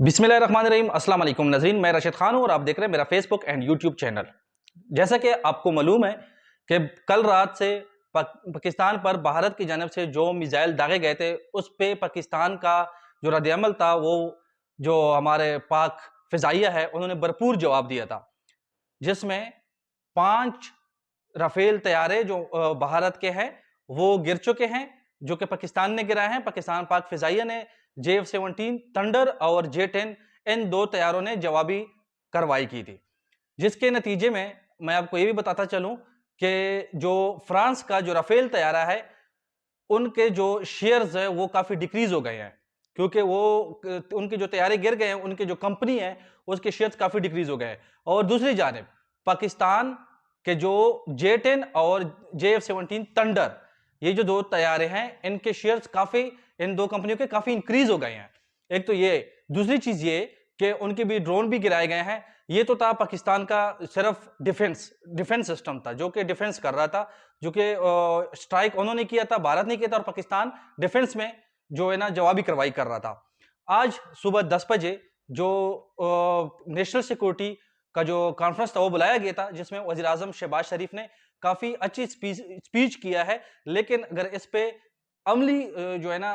बिस्मिल्लाहिर्रहमानिर्रहीम। अस्सलाम वालेकुम नाज़रीन, मैं राशिद खान हूं और आप देख रहे हैं मेरा फेसबुक एंड यूट्यूब चैनल। जैसा कि आपको मालूम है कि कल रात से पाकिस्तान पर भारत की जानब से जो मिसाइल दागे गए थे, उस पे पाकिस्तान का जो रद्द-ए-अमल था, वो जो हमारे पाक फ़िज़ाइया है उन्होंने भरपूर जवाब दिया था, जिसमें 5 राफेल तैयारे जो भारत के हैं वो गिर चुके हैं, जो कि पाकिस्तान ने गिराए हैं। पाकिस्तान पाक फ़िज़ाइया ने JF-17 थंडर और J-10 इन 2 तैयारों ने जवाबी कार्रवाई की थी, जिसके नतीजे में मैं आपको ये भी बताता चलूं कि जो फ्रांस का जो राफेल तैयारा है, उनके जो शेयर्स है वो काफ़ी डिक्रीज़ हो गए हैं, क्योंकि वो उनके जो तैयारे गिर गए हैं, उनकी जो कंपनी है उसके शेयर्स काफ़ी डिक्रीज़ हो गए हैं। और दूसरी जानिब पाकिस्तान के जो J-10 और JF-17 थंडर, ये जो 2 तैयारे हैं, इनके शेयर्स काफ़ी, इन 2 कंपनियों के काफ़ी इंक्रीज़ हो गए हैं। एक तो ये, दूसरी चीज़ ये कि उनके भी ड्रोन भी गिराए गए हैं। ये तो था पाकिस्तान का सिर्फ डिफेंस सिस्टम था, जो कि डिफेंस कर रहा था, जो कि स्ट्राइक उन्होंने किया था, भारत ने किया था, और पाकिस्तान डिफेंस में जो है ना जवाबी कार्रवाई कर रहा था। आज सुबह 10 बजे जो नेशनल सिक्योरिटी का जो कॉन्फ्रेंस था वो बुलाया गया था, जिसमें वज़ीर आज़म शहबाज शरीफ ने काफ़ी अच्छी स्पीच किया है। लेकिन अगर इस पे अमली जो है ना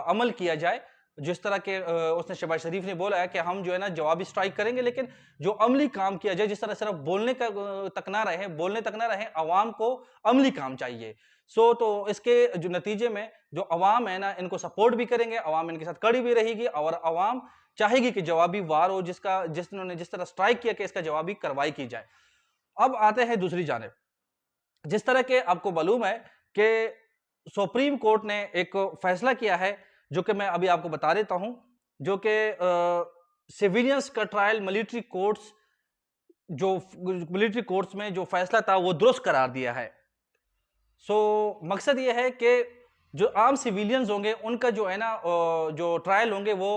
अमल किया जाए, जिस तरह के उसने शहबाज शरीफ ने बोला है कि हम जो है ना जवाबी स्ट्राइक करेंगे, लेकिन जो अमली काम किया जाए, जिस तरह सिर्फ बोलने का तक ना रहे, बोलने तक ना रहे, अवाम को अमली काम चाहिए। तो इसके जो नतीजे में जो अवाम है ना, इनको सपोर्ट भी करेंगे, अवाम इनके साथ खड़ी भी रहेगी, और अवाम चाहेगी कि जवाबी वार हो, जिन्होंने जिस तरह स्ट्राइक किया कि इसका जवाबी कार्रवाई की जाए। अब आते हैं दूसरी जानिब। जिस तरह के आपको मालूम है कि सुप्रीम कोर्ट ने एक फैसला किया है, जो कि मैं अभी आपको बता देता हूं, जो कि सिविलियंस का ट्रायल मिलिट्री कोर्ट्स में जो फैसला था वो दुरुस्त करार दिया है। मकसद ये है कि जो आम सिविलियंस होंगे उनका जो है ना जो ट्रायल होंगे वो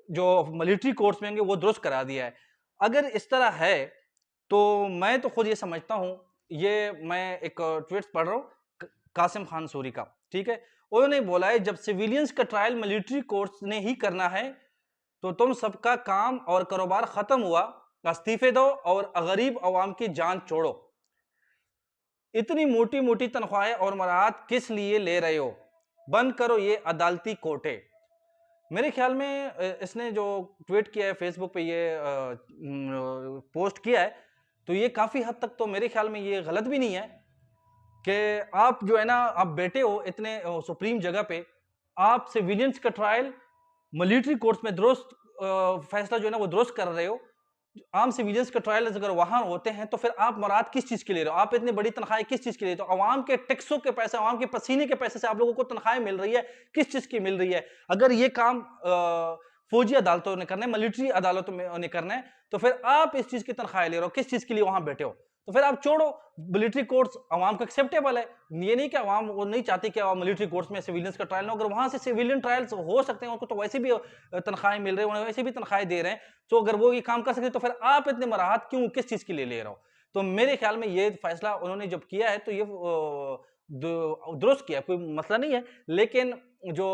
जो मिलिट्री कोर्ट्स में होंगे वो दुरुस्त करा दिया है। अगर इस तरह है तो मैं तो खुद ये समझता हूं, ये मैं एक ट्वीट पढ़ रहा हूं कासिम खान सूरी का, ठीक है। उन्होंने बोला है, जब सिविलियंस का ट्रायल मिलिट्री कोर्ट्स ने ही करना है तो तुम सबका काम और कारोबार खत्म हुआ, इस्तीफे दो और गरीब अवाम की जान छोड़ो। इतनी मोटी मोटी तनख्वाहें और मराहत किस लिए ले रहे हो? बंद करो ये अदालती कोटे। मेरे ख्याल में इसने जो ट्वीट किया है फेसबुक पे, ये पोस्ट किया है, तो ये काफी हद तक तो मेरे ख्याल में ये गलत भी नहीं है कि आप जो है ना, आप बैठे हो इतने सुप्रीम जगह पे, आप सिविलियंस का ट्रायल मिलिट्री कोर्ट्स में दुरुस्त फैसला जो है ना वो दुरुस्त कर रहे हो। आम सिविलियंस के ट्रायल अगर वहां होते हैं तो फिर आप मुराद किस चीज के ले रहे हो? आप इतनी बड़ी तनख्वाहें किस चीज के लिए? तो आवाम के टैक्सों के पैसे, आवाम के पसीने के पैसे से आप लोगों को तनख्वाहें मिल रही है, किस चीज की मिल रही है? अगर ये काम फौजी अदालतों ने करना है, मिलिट्री अदालतों में ने करना है, तो फिर आप इस चीज की तनख्वाहें ले रहे हो, किस चीज के लिए वहां बैठे हो? तो फिर आप छोड़ो। मिलिट्री कोर्ट्स अवाम का एक्सेप्टेबल है, ये नहीं कि अवाम वो नहीं चाहती कि मिलिट्री कोर्ट्स में सिविलियंस का ट्रायल ना हो। अगर वहां से सिविलियन ट्रायल्स हो सकते हैं, उनको तो वैसे भी तनख्वाहें मिल रही है, उन्हें वैसे भी तनख्वाहें दे रहे हैं, तो अगर वो ये काम कर सकते तो फिर आप इतने मराहत क्यों, किस चीज के लिए ले रहे हो? तो मेरे ख्याल में ये फैसला उन्होंने जब किया है तो ये दुरुस्त किया, कोई मसला नहीं है। लेकिन जो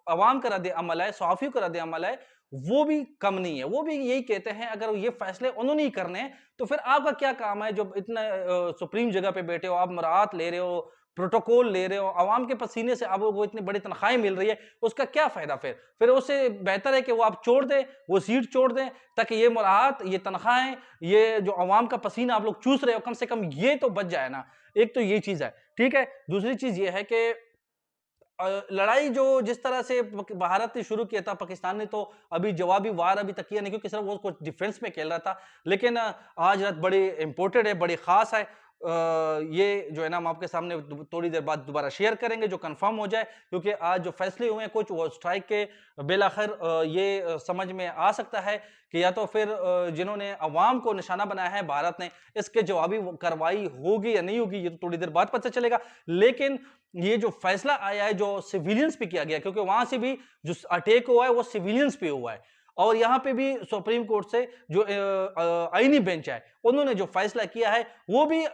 अवाम का रद्द अमल है, सहाफियों का रद्द अमल है, वो भी कम नहीं है। वो भी यही कहते हैं, अगर ये फैसले उन्होंने ही करने हैं तो फिर आपका क्या काम है? जो इतना सुप्रीम जगह पे बैठे हो, आप मराहत ले रहे हो, प्रोटोकॉल ले रहे हो, अवाम के पसीने से आप लोगों को इतनी बड़ी तनख्वाहें मिल रही है, उसका क्या फायदा? फिर उससे बेहतर है कि वो आप छोड़ दें, वो सीट छोड़ दें, ताकि ये मराहत, ये तनख्वाहें, ये जो अवाम का पसीना आप लोग चूस रहे हो, कम से कम ये तो बच जाए ना। एक तो ये चीज है, ठीक है। दूसरी चीज ये है कि लड़ाई जो जिस तरह से भारत ने शुरू किया था, पाकिस्तान ने तो अभी जवाबी वार अभी तक किया नहीं, क्योंकि सिर्फ वो कुछ डिफेंस में खेल रहा था। लेकिन आज रात बड़ी इंपोर्टेड है, बड़ी खास है। ये जो है ना हम आपके सामने थोड़ी देर बाद दोबारा शेयर करेंगे, जो कंफर्म हो जाए, क्योंकि आज जो फैसले हुए हैं कुछ, वो स्ट्राइक के बिलाखिर ये समझ में आ सकता है कि या तो फिर जिन्होंने अवाम को निशाना बनाया है भारत ने, इसके जवाबी कार्रवाई होगी या नहीं होगी, ये तो थोड़ी देर बाद पता चलेगा। लेकिन ये जो फैसला आया है जो सिविलियंस पे किया गया, क्योंकि वहां से भी जो अटैक हुआ है वो सिविलियंस पे हुआ है, और यहां पे भी सुप्रीम कोर्ट से जो आईनी बेंच है, उन्होंने जो फैसला किया है वो भी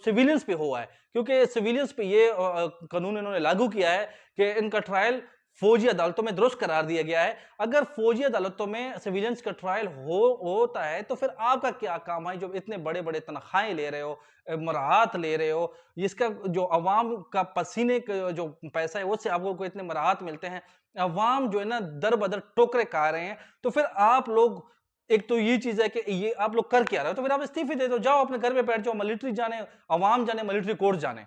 सिविलियंस पे हुआ है, क्योंकि सिविलियंस पे ये कानून इन्होंने लागू किया है कि इनका ट्रायल फौजी अदालतों में दुरुस्त करार दिया गया है। अगर फौजी अदालतों में सिविलियंस का ट्रायल होता है, तो फिर आपका क्या काम है जो इतने बड़े-बड़े तनख्वाहें ले रहे हो, मराहत ले रहे हो, इसका जो अवाम का पसीने का जो पैसा है, उससे आप लोगों को इतने मराहत मिलते हैं। अवाम जो है ना दर-बदर ठोकरें खा रहे हैं, तो फिर आप लोग एक तो ये चीज़ है कि ये आप लोग कर क्या रहे हो? तो फिर आप इस्तीफ़े दे दो, जाओ अपने घर पे बैठ जाओ, मिलिट्री जाने, अवाम जाने, मिलिट्री कोर्ट जाने।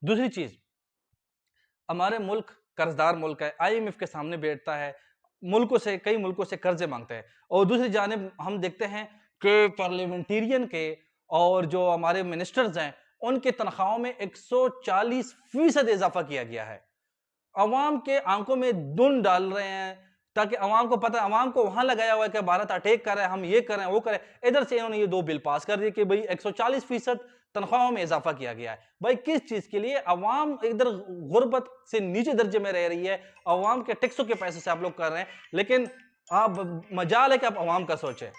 दूसरी चीज़, हमारे मुल्क कर्ज़दार मुल्क है, आईएमएफ के सामने बैठता है, कई मुल्कों से कर्ज़े माँगता है और दूसरी जानिब हम देखते हैं कि पार्लियामेंटेरियन के और जो हमारे मिनिस्टर्स हैं, उनकी तनख्वाहों में 140% इज़ाफ़ा किया गया है। अवाम के आंखों में धुंध डाल रहे हैं ताकि अवाम को पता है, अवाम को वहां लगाया हुआ है कि भारत अटैक कर रहा है, हम ये कर रहे हैं वो कर रहे हैं। इधर से इन्होंने ये 2 बिल पास कर दिए कि भाई 140% तनख्वाहों में इजाफा किया गया है। भाई किस चीज के लिए? अवाम इधर गुर्बत से नीचे दर्जे में रह रही है, अवाम के टैक्सों के पैसे से आप लोग कर रहे हैं, लेकिन आप मजाल है कि आप अवाम का सोचें।